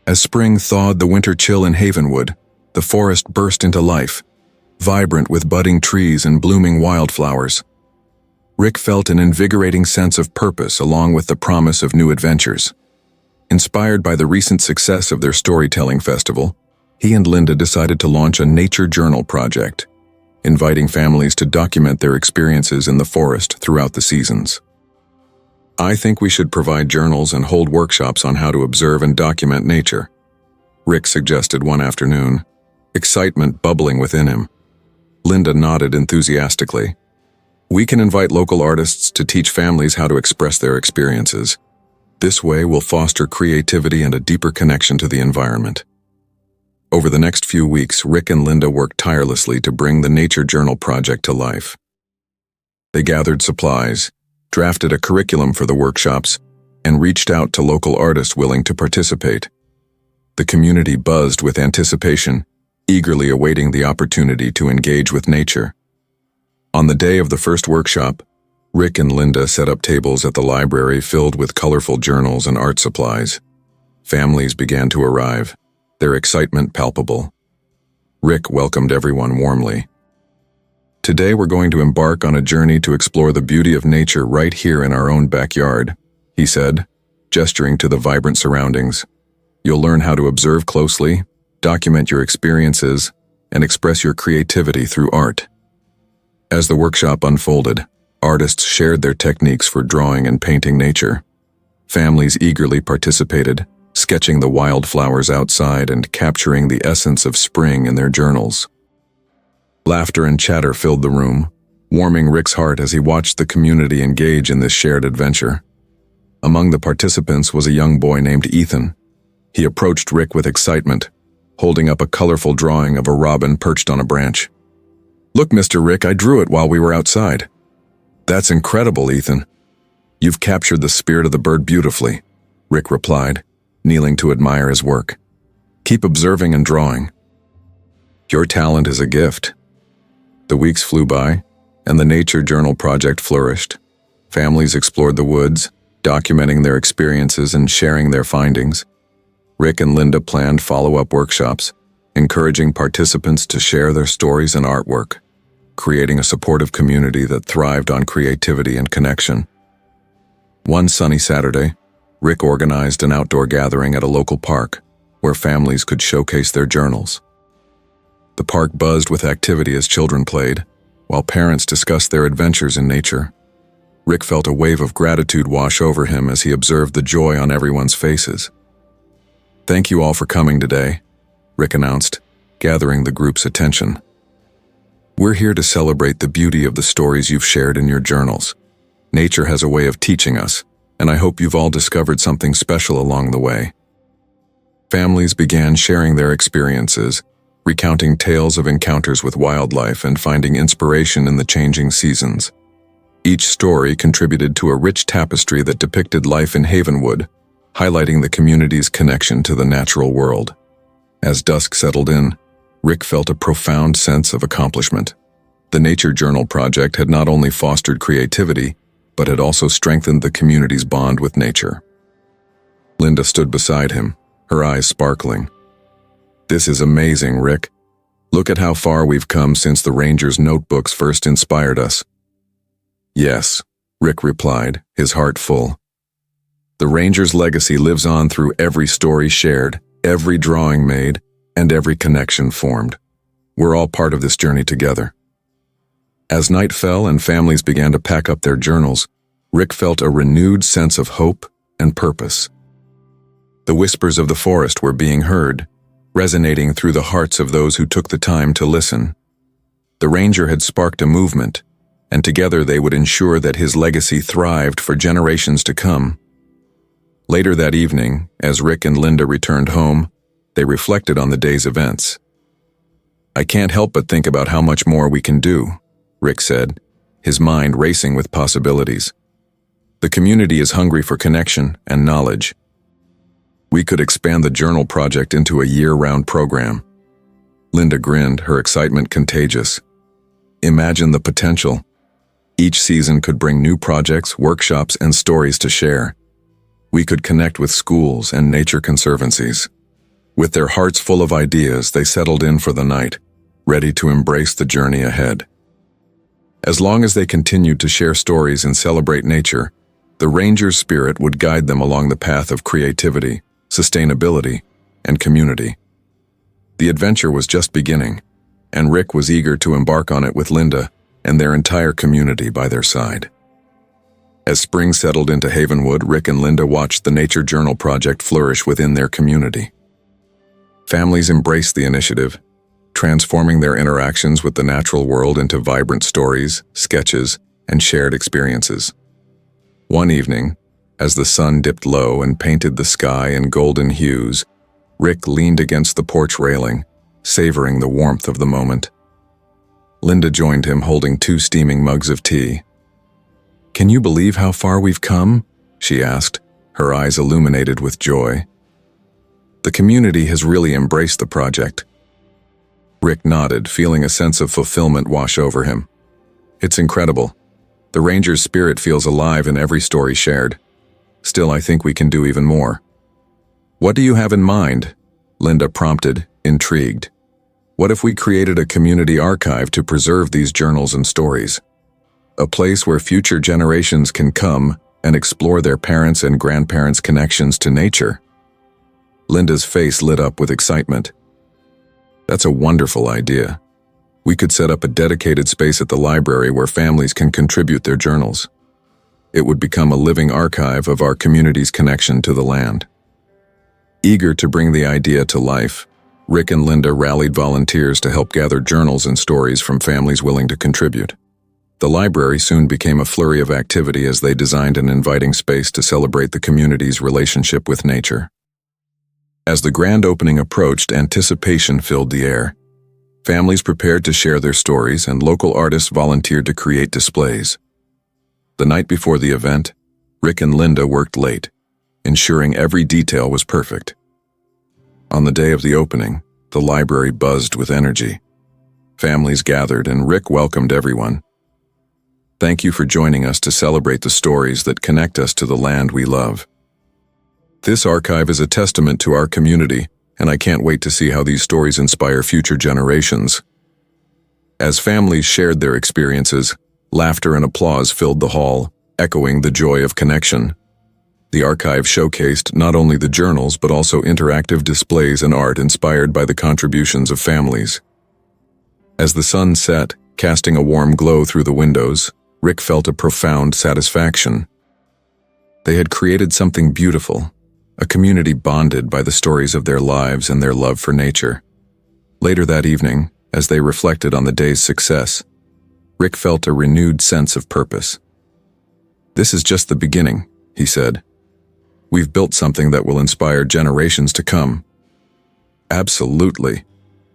As spring thawed the winter chill in Havenwood, the forest burst into life, vibrant with budding trees and blooming wildflowers. Rick felt an invigorating sense of purpose along with the promise of new adventures. Inspired by the recent success of their storytelling festival, he and Linda decided to launch a nature journal project, inviting families to document their experiences in the forest throughout the seasons. "I think we should provide journals and hold workshops on how to observe and document nature," Rick suggested one afternoon, excitement bubbling within him. Linda nodded enthusiastically. "We can invite local artists to teach families how to express their experiences. This way we'll foster creativity and a deeper connection to the environment." Over the next few weeks, Rick and Linda worked tirelessly to bring the Nature Journal project to life. They gathered supplies, drafted a curriculum for the workshops, and reached out to local artists willing to participate. The community buzzed with anticipation, eagerly awaiting the opportunity to engage with nature. On the day of the first workshop, Rick and Linda set up tables at the library filled with colorful journals and art supplies. Families began to arrive, their excitement palpable. Rick welcomed everyone warmly. "Today we're going to embark on a journey to explore the beauty of nature right here in our own backyard," he said, gesturing to the vibrant surroundings. "You'll learn how to observe closely, document your experiences, and express your creativity through art." As the workshop unfolded, artists shared their techniques for drawing and painting nature. Families eagerly participated, sketching the wildflowers outside and capturing the essence of spring in their journals. Laughter and chatter filled the room, warming Rick's heart as he watched the community engage in this shared adventure. Among the participants was a young boy named Ethan. He approached Rick with excitement, holding up a colorful drawing of a robin perched on a branch. "Look, Mr. Rick, I drew it while we were outside." "That's incredible, Ethan. You've captured the spirit of the bird beautifully," Rick replied, kneeling to admire his work. "Keep observing and drawing. Your talent is a gift." The weeks flew by, and the Nature Journal project flourished. Families explored the woods, documenting their experiences and sharing their findings. Rick and Linda planned follow-up workshops, encouraging participants to share their stories and artwork, creating a supportive community that thrived on creativity and connection. One sunny Saturday, Rick organized an outdoor gathering at a local park, where families could showcase their journals. The park buzzed with activity as children played, while parents discussed their adventures in nature. Rick felt a wave of gratitude wash over him as he observed the joy on everyone's faces. "Thank you all for coming today," Rick announced, gathering the group's attention. "We're here to celebrate the beauty of the stories you've shared in your journals. Nature has a way of teaching us, and I hope you've all discovered something special along the way." Families began sharing their experiences, recounting tales of encounters with wildlife and finding inspiration in the changing seasons. Each story contributed to a rich tapestry that depicted life in Havenwood, highlighting the community's connection to the natural world. As dusk settled in, Rick felt a profound sense of accomplishment. The Nature Journal project had not only fostered creativity, but had also strengthened the community's bond with nature. Linda stood beside him, her eyes sparkling. "This is amazing, Rick. Look at how far we've come since the Rangers' notebooks first inspired us." "Yes," Rick replied, his heart full. "The Rangers' legacy lives on through every story shared, every drawing made, and every connection formed. We're all part of this journey together." As night fell and families began to pack up their journals, Rick felt a renewed sense of hope and purpose. The whispers of the forest were being heard, resonating through the hearts of those who took the time to listen. The ranger had sparked a movement, and together they would ensure that his legacy thrived for generations to come. Later that evening, as Rick and Linda returned home, they reflected on the day's events. "I can't help but think about how much more we can do," Rick said, his mind racing with possibilities. "The community is hungry for connection and knowledge. We could expand the journal project into a year-round program." Linda grinned, her excitement contagious. "Imagine the potential. Each season could bring new projects, workshops, and stories to share. We could connect with schools and nature conservancies." With their hearts full of ideas, they settled in for the night, ready to embrace the journey ahead. As long as they continued to share stories and celebrate nature, the Ranger's spirit would guide them along the path of creativity, sustainability, and community. The adventure was just beginning, and Rick was eager to embark on it with Linda and their entire community by their side. As spring settled into Havenwood, Rick and Linda watched the Nature Journal project flourish within their community. Families embraced the initiative, transforming their interactions with the natural world into vibrant stories, sketches, and shared experiences. One evening, as the sun dipped low and painted the sky in golden hues, Rick leaned against the porch railing, savoring the warmth of the moment. Linda joined him, holding 2 steaming mugs of tea. "Can you believe how far we've come?" she asked, her eyes illuminated with joy. "The community has really embraced the project." Rick nodded, feeling a sense of fulfillment wash over him. "It's incredible. The Ranger's spirit feels alive in every story shared. Still, I think we can do even more." "What do you have in mind?" Linda prompted, intrigued. "What if we created a community archive to preserve these journals and stories? A place where future generations can come and explore their parents' and grandparents' connections to nature?" Linda's face lit up with excitement. "That's a wonderful idea. We could set up a dedicated space at the library where families can contribute their journals. It would become a living archive of our community's connection to the land." Eager to bring the idea to life, Rick and Linda rallied volunteers to help gather journals and stories from families willing to contribute. The library soon became a flurry of activity as they designed an inviting space to celebrate the community's relationship with nature. As the grand opening approached, anticipation filled the air. Families prepared to share their stories, and local artists volunteered to create displays. The night before the event, Rick and Linda worked late, ensuring every detail was perfect. On the day of the opening, the library buzzed with energy. Families gathered, and Rick welcomed everyone. "Thank you for joining us to celebrate the stories that connect us to the land we love. This archive is a testament to our community, and I can't wait to see how these stories inspire future generations." As families shared their experiences, laughter and applause filled the hall, echoing the joy of connection. The archive showcased not only the journals but also interactive displays and art inspired by the contributions of families. As the sun set, casting a warm glow through the windows, Rick felt a profound satisfaction. They had created something beautiful, a community bonded by the stories of their lives and their love for nature. Later that evening, as they reflected on the day's success, Rick felt a renewed sense of purpose. "This is just the beginning," he said. "We've built something that will inspire generations to come." "Absolutely,"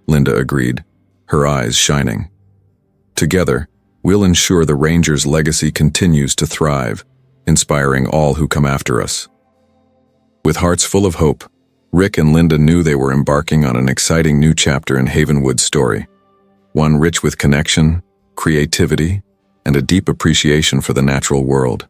Linda agreed, her eyes shining. "Together, we'll ensure the Rangers' legacy continues to thrive, inspiring all who come after us." With hearts full of hope, Rick and Linda knew they were embarking on an exciting new chapter in Havenwood's story, one rich with connection, creativity, and a deep appreciation for the natural world.